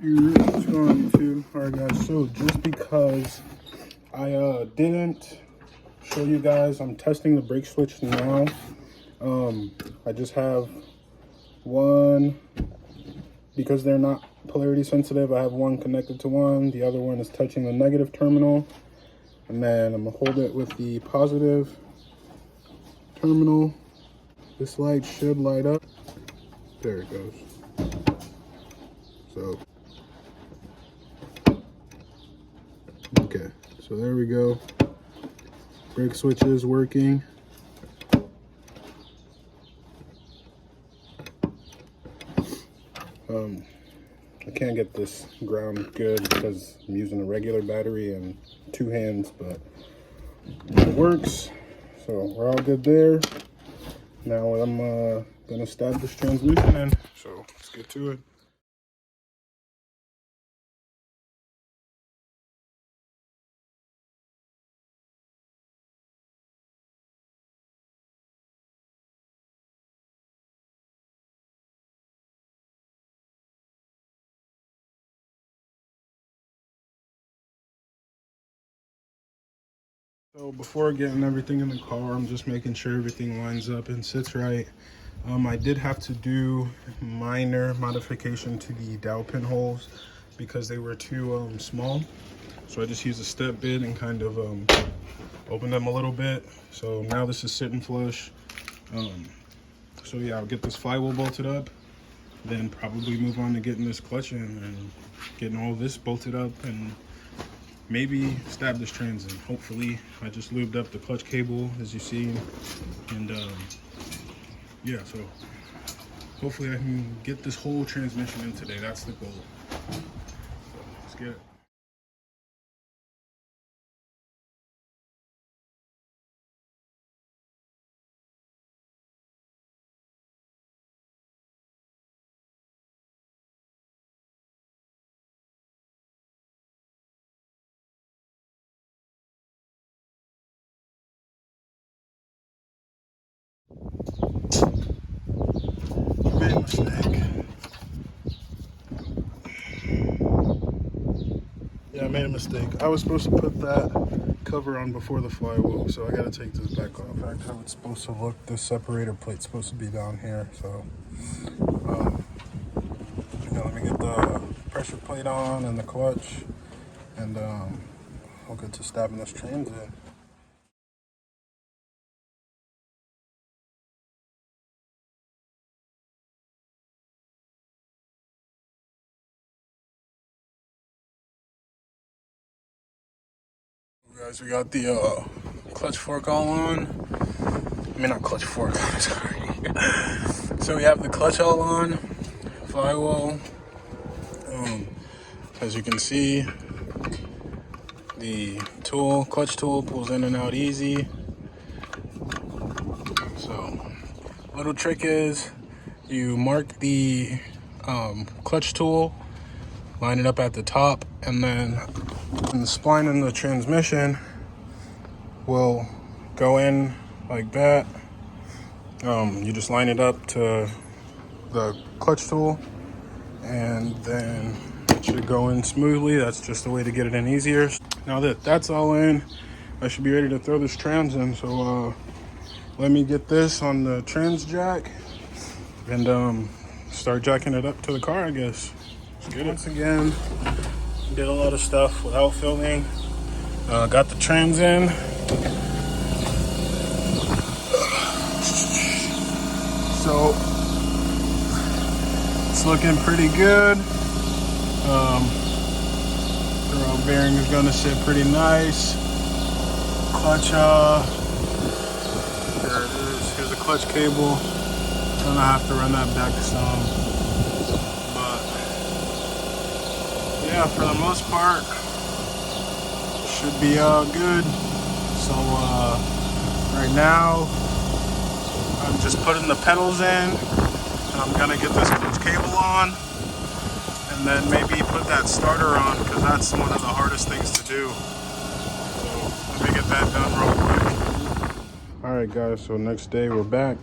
What's going on YouTube? Alright guys, so just because I didn't show you guys, I'm testing the brake switch now. I just have one, because they're not polarity sensitive, I have one connected to one, the other one is touching the negative terminal, and then I'm gonna hold it with the positive terminal. This light should light up. There it goes. So okay, so there we go. Brake switch is working. I can't get this ground good because I'm using a regular battery and two hands, but it works. So we're all good there. Now I'm gonna stab this transmission in. So let's get to it. So before getting everything in the car, I'm just making sure everything lines up and sits right. I did have to do minor modification to the dowel pin holes because they were too small. So I just used a step bit and kind of opened them a little bit. So now this is sitting flush. So yeah, I'll get this flywheel bolted up, then probably move on to getting this clutch in and getting all this bolted up and maybe stab this trans in. Hopefully, I just lubed up the clutch cable as you see, and yeah, so hopefully I can get this whole transmission in today. That's the goal. So let's get it. Made a mistake. Yeah, I made a mistake. I was supposed to put that cover on before the flywheel, so I gotta take this back off. That's how it's supposed to look. This separator plate's supposed to be down here, so let me get the pressure plate on and the clutch, and I'll get to stabbing this trans in. Guys, we got the clutch fork all on. I mean, not clutch fork, sorry. So we have the clutch all on, flywheel. As you can see, the clutch tool pulls in and out easy. So, little trick is you mark the clutch tool, line it up at the top, and then the spline in the transmission will go in like that. You just line it up to the clutch tool, and then it should go in smoothly. That's just the way to get it in easier. Now that that's all in, I should be ready to throw this trans in. So let me get this on the trans jack and start jacking it up to the car, I guess. Let's get it. Once again, did a lot of stuff without filming. Got the trans in. So it's looking pretty good. Throw bearing is gonna sit pretty nice. Clutch, there it is. Here's the clutch cable. Gonna have to run that back some. But yeah, for the most part, should be good. So right now, I'm just putting the pedals in, and I'm gonna get this clutch cable on, and then maybe put that starter on, because that's one of the hardest things to do. So let me get that done real quick. All right, guys. So next day we're back,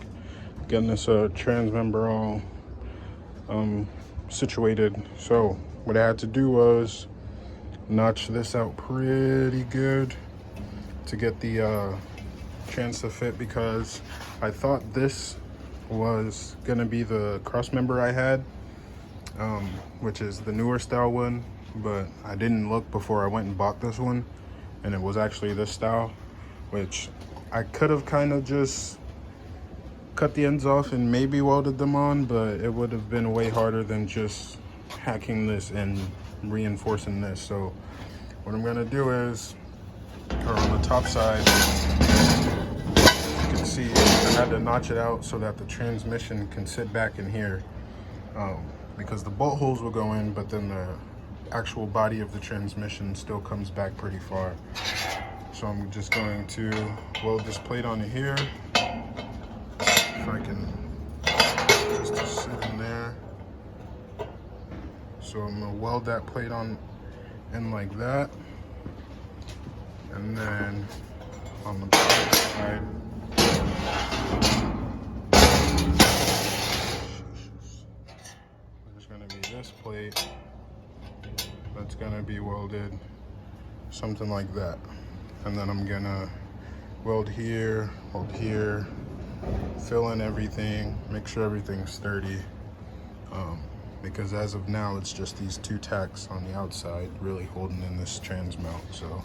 getting this trans member all situated. So what I had to do was notch this out pretty good to get the trans to fit, because I thought this was gonna be the cross member I had, which is the newer style one, but I didn't look before I went and bought this one, and it was actually this style, which I could have kind of just cut the ends off and maybe welded them on, but it would have been way harder than just hacking this and reinforcing this. So what I'm gonna do is, or on the top side, you can see I had to notch it out so that the transmission can sit back in here, because the bolt holes will go in, but then the actual body of the transmission still comes back pretty far. So I'm just going to weld this plate onto here. If I can just sit in there. So I'm gonna weld that plate on in like that. And then on the back side, there's gonna be this plate that's gonna be welded something like that. And then I'm gonna weld here, fill in everything, make sure everything's sturdy. Because as of now, it's just these two tacks on the outside really holding in this trans mount. So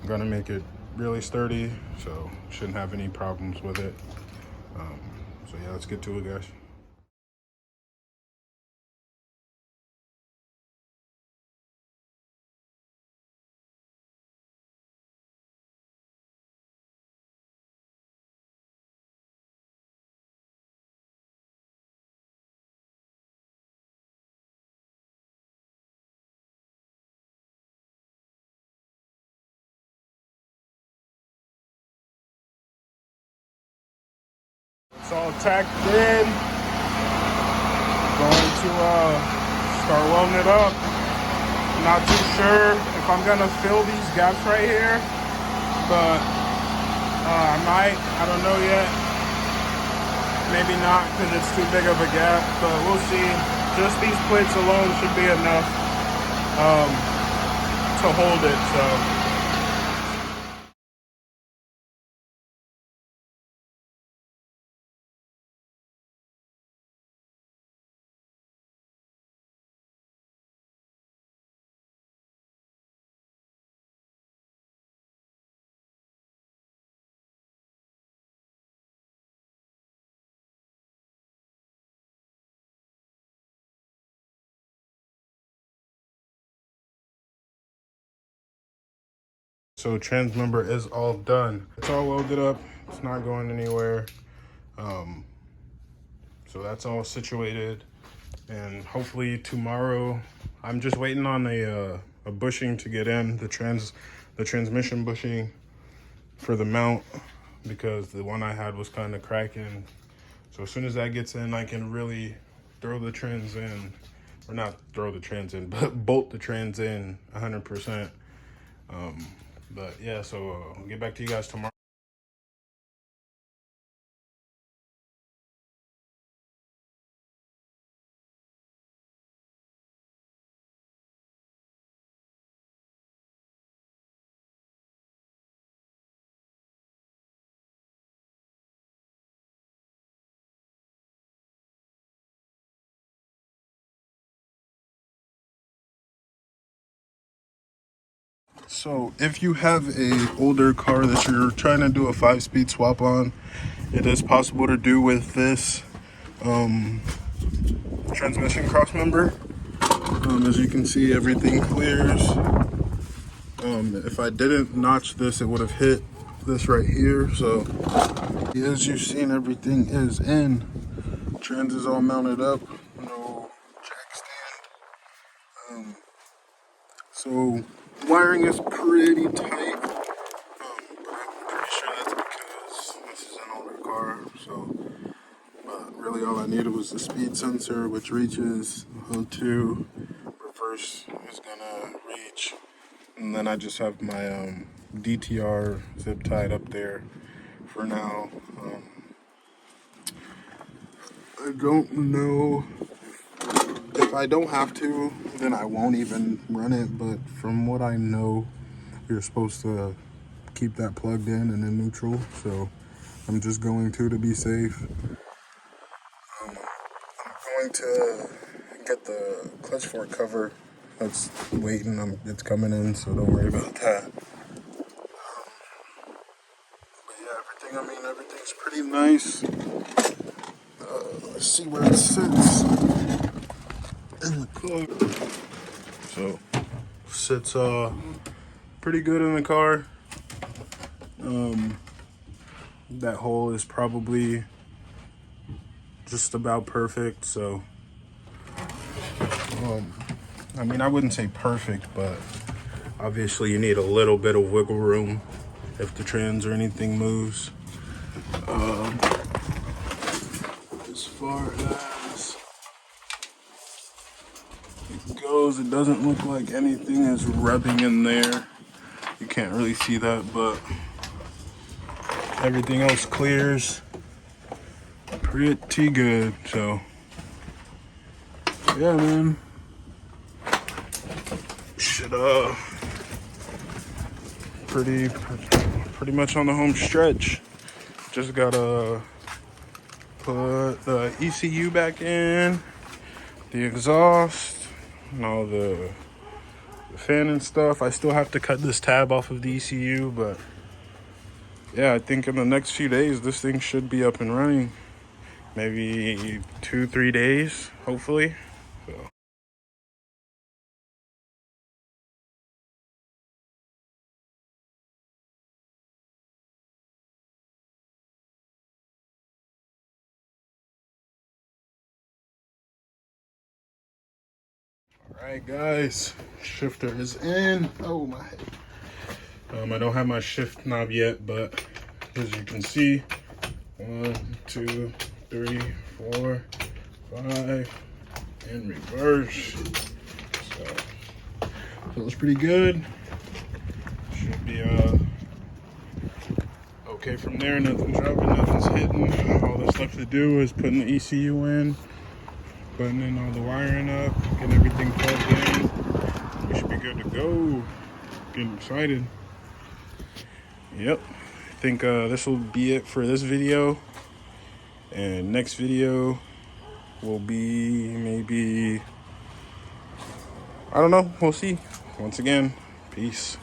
I'm gonna make it really sturdy, so shouldn't have any problems with it. So yeah, let's get to it, guys. It's all tacked in. Going to start welding it up. Not too sure if I'm gonna fill these gaps right here, but I might. I don't know yet. Maybe not, because it's too big of a gap, but we'll see. Just these plates alone should be enough to hold it. So. So trans member is all done. It's all welded up. It's not going anywhere. So that's all situated. And hopefully tomorrow, I'm just waiting on a bushing to get in, the transmission bushing for the mount, because the one I had was kind of cracking. So as soon as that gets in, I can really throw the trans in, or not throw the trans in, but bolt the trans in 100%. But yeah, so I'll get back to you guys tomorrow. So if you have a older car that you're trying to do a 5-speed swap on, it is possible to do with this transmission cross member. As you can see, everything clears. If I didn't notch this, it would have hit this right here. So as you've seen, everything is in. Trans is all mounted up, no jack stand. So wiring is pretty tight, but I'm pretty sure that's because this is an older car. So, but really all I needed was the speed sensor, which reaches O2. Reverse is gonna reach, and then I just have my DTR zip tied up there for now. I don't know if if I don't have to, then I won't even run it. But from what I know, you're supposed to keep that plugged in and in neutral. So I'm just going to be safe. I'm going to get the clutch fork cover. That's waiting. It's coming in, so don't worry about that. But yeah, everything's pretty nice. Let's see where it sits in the car. So, sits pretty good in the car. That hole is probably just about perfect. So, I wouldn't say perfect, but obviously you need a little bit of wiggle room if the trans or anything moves. As far as it goes, it doesn't look like anything is rubbing in there. You can't really see that, but everything else clears pretty good. So yeah, man, should pretty much on the home stretch. Just gotta put the ECU back in, the exhaust, and all the fan and stuff. I still have to cut this tab off of the ECU, but yeah, I think in the next few days this thing should be up and running. Maybe 2-3 days, hopefully. So. Alright guys, shifter is in. Oh my head. I don't have my shift knob yet, but as you can see, 1, 2, 3, 4, 5, and reverse. So feels pretty good. Should be okay from there. Nothing's dropping, nothing's hitting. All that's left to do is putting the ECU in, putting in all the wiring up, getting everything plugged in. We should be good to go. Getting excited. Yep, I think this will be it for this video, and next video will be maybe, I don't know, we'll see. Once again, peace.